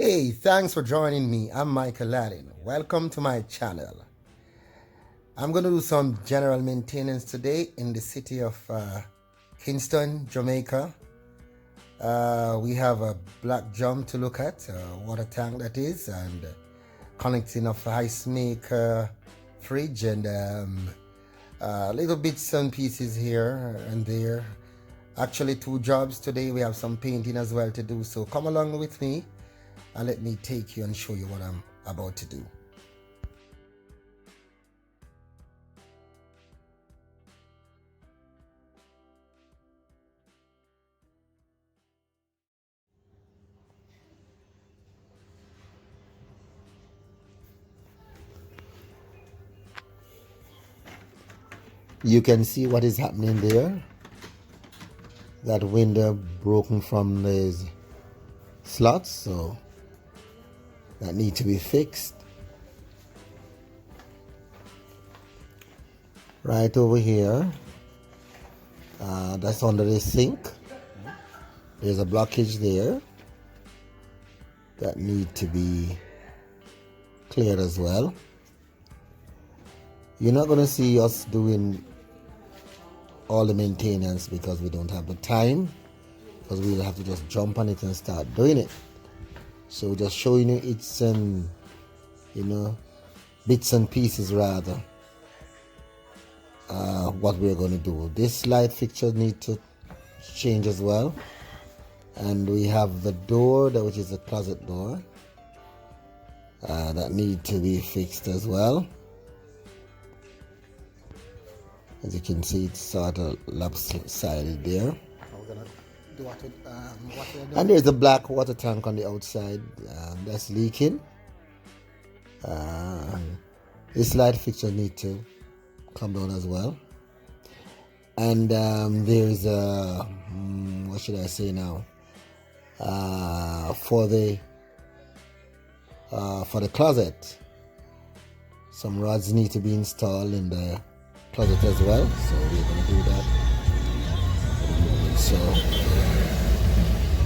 Hey, thanks for joining me. I'm Michael Laddin. Welcome to my channel. I'm going to do some general maintenance today in the city of Kingston, Jamaica. We have a black drum to look at, a water tank that is, and connecting of ice maker, fridge, and little bits and pieces here and there. Actually, 2 jobs today. We have some painting as well to do, so come along with me and let me take you and show you what I'm about to do. You can see what is happening there. That window broken from these slots, so that need to be fixed. Right over here, that's under the sink. There's a blockage there that need to be cleared as well. You're not going to see us doing all the maintenance because we don't have the time, because we'll have to just jump on it and start doing it. So just showing you it's bits and pieces rather, what we're going to do. This light fixture need to change as well, and we have the door which is a closet door that need to be fixed as well. As you can see, it's sort of lopsided there. And there's a black water tank on the outside that's leaking. This light fixture need to come down as well. And there's a what should I say now? For the closet, some rods need to be installed in the closet as well. So we're gonna do that. So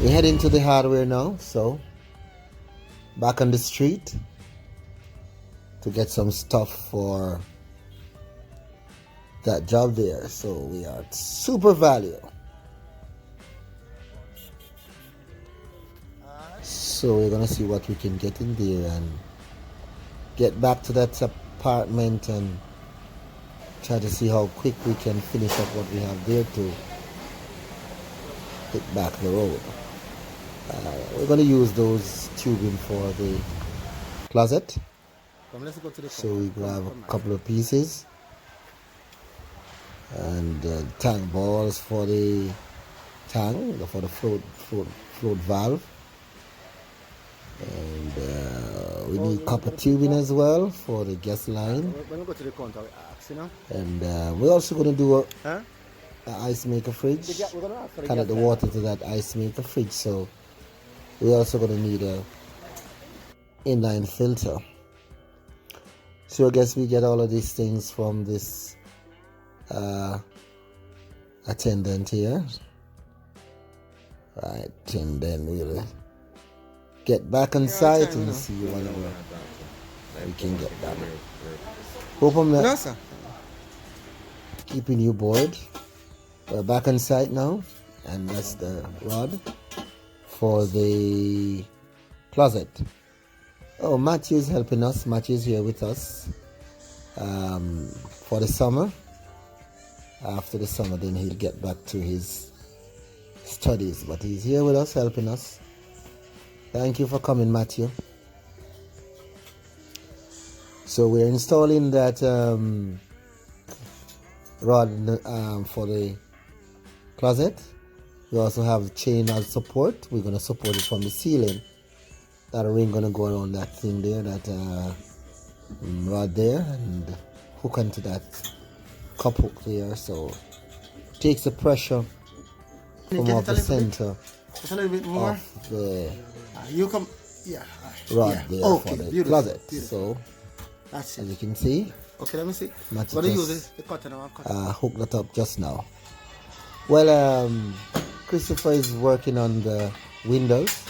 we head into the hardware now. So back on the street to get some stuff for that job there. So we are at Super Value. So we're gonna see what we can get in there and get back to that apartment and try to see how quick we can finish up what we have there to hit back the road. We're going to use those tubing for the closet. So we grab a couple of pieces and tank balls for the tank, for the float valve. And we need copper tubing as well for the gas line. And we're also going to do a ice maker fridge, connect the water to that ice maker fridge. So we're also going to need a inline filter. So I guess we get all of these things from this attendant here, right? And then we'll get back on site and see whatever we can get done. Hope I'm not keeping you bored. We're back on site now, and that's the rod for the closet. Oh, Matthew's helping us. Matthew's here with us for the summer. After the summer, then he'll get back to his studies, but he's here with us, helping us. Thank you for coming, Matthew. So we're installing that rod for the closet. We also have chain as support. We're going to support it from the ceiling. That ring going to go around that thing there, that rod there, and hook onto that cup hook there. So it takes the pressure from off the center Just a little bit more. of the You come, yeah. rod Yeah. there Okay, for the beautiful, closet. beautiful. So That's as it. you can see, Okay, let me see. Matthew What do you just use? The cutter now. hook that up just now. Well, Christopher is working on the windows.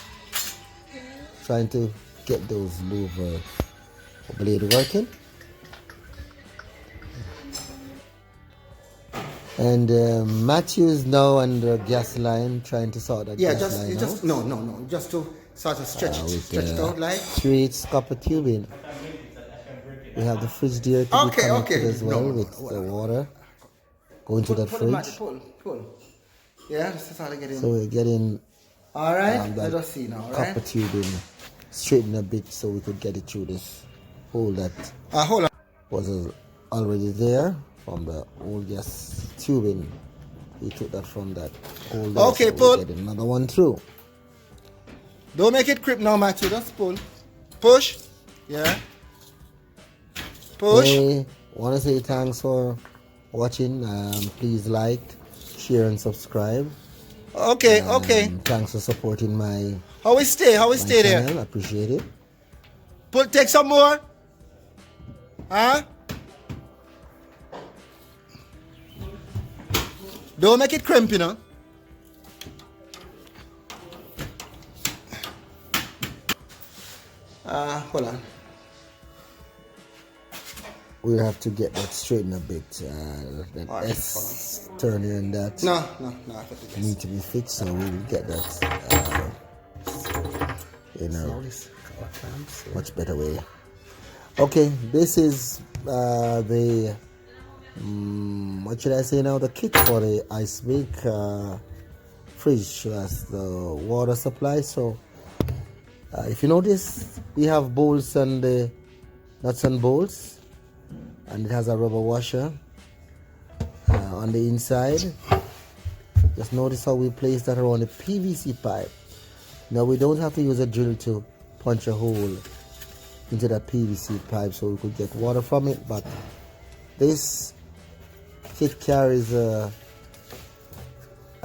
trying to get those louver blade working. And Matthew is now on the gas line trying to sort that Yeah, gas line out. no, just to sort of stretch it out like. 3/8 copper tubing. We have the fridge there to be connected as well with the water going to that fridge. Pull. Yeah, this is how I get in. So we're getting All right, that let us see now. All copper right. tubing straighten a bit so we could get it through this hole that Hold on. was already there from the old gas tubing. We took that from that hole there. Okay, so pull. we get another one through. Don't make it creep now, Matthew. Just pull. Push. Yeah. Push. Anyway, want to say thanks for watching. Please like, share, and subscribe. Okay. Thanks for supporting my How we stay there? channel. Appreciate it. Take some more. Huh? Don't make it crimp, you know. Hold on. We'll have to get that straightened a bit. That Alright, S turner and that No. I have to need to be fixed, so we'll get that much better way. Okay, this is the what should I say now? The kit for the ice make fridge. That's the water supply. So if you notice, we have bolts and the nuts and bolts, and it has a rubber washer on the inside. Just notice how we place that around the PVC pipe. Now we don't have to use a drill to punch a hole into that PVC pipe so we could get water from it, but this kit carries a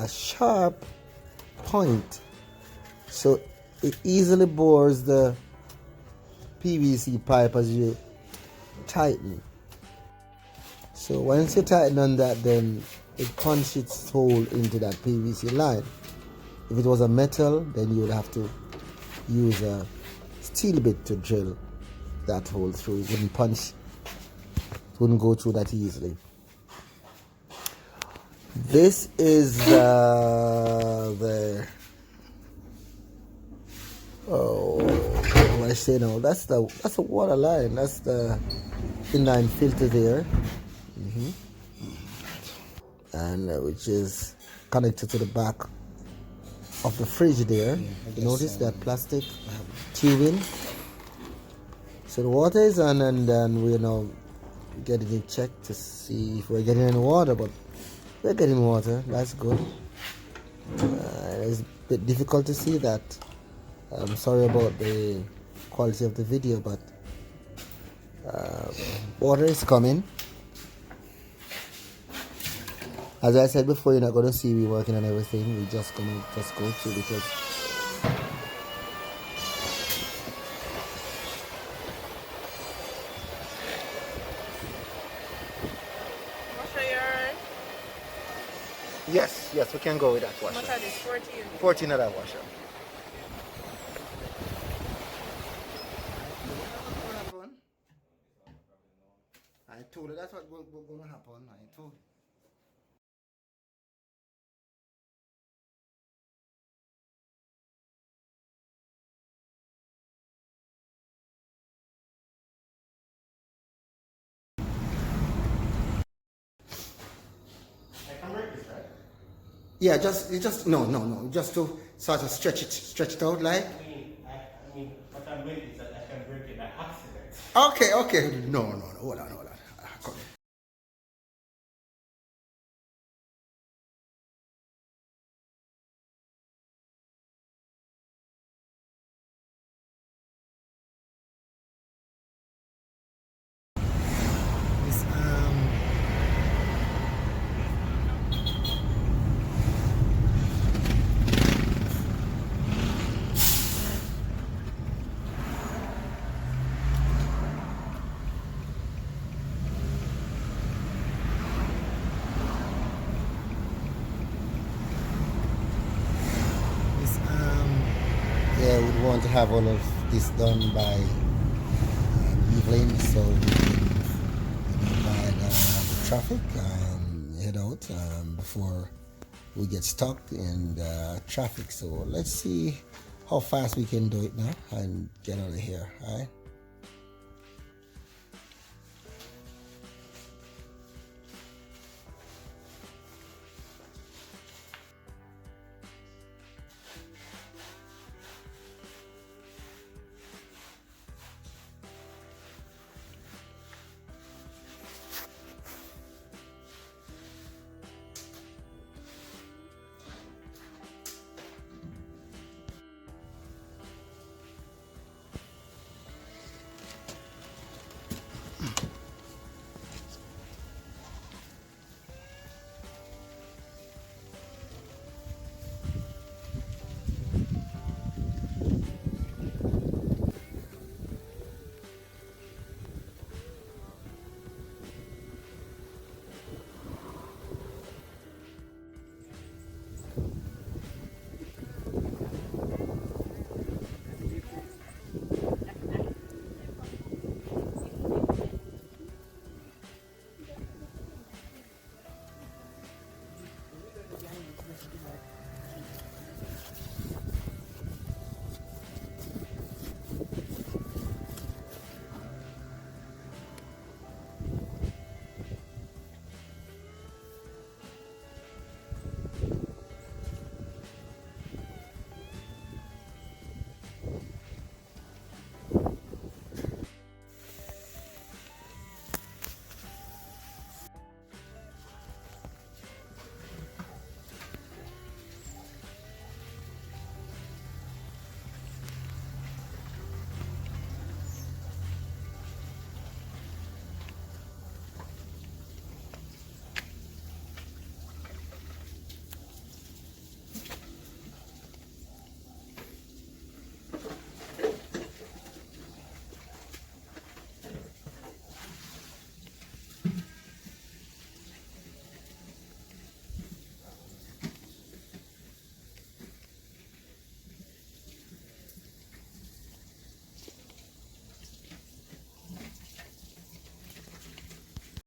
sharp point, so it easily bores the PVC pipe as you tighten. So once you tighten on that, then it punches its hole into that PVC line. If it was a metal, then you would have to use a steel bit to drill that hole through. It wouldn't punch, it wouldn't go through that easily. This is the what do I say now? That's the water line. That's the inline filter there, and which is connected to the back of the fridge there. You notice that plastic tubing. So the water is on, and then we're now getting it checked to see if we're getting any water, but we're getting water. That's good. It's a bit difficult to see that. I'm sorry about the quality of the video, but water is coming. As I said before, you're not going to see me working on everything. We're just going to go through because yes, we can go with that washer. How much are these? 14? 14 of that washer. I told her that's what going to happen. I told her. Yeah, just no, just to sort of stretch it out like. I mean, what I'm doing is that I can break it by accident. Okay. No, hold on. Come here. want to have all of this done by evening, so we can divide the traffic and head out before we get stuck in traffic. So let's see how fast we can do it now and get out of here. All right.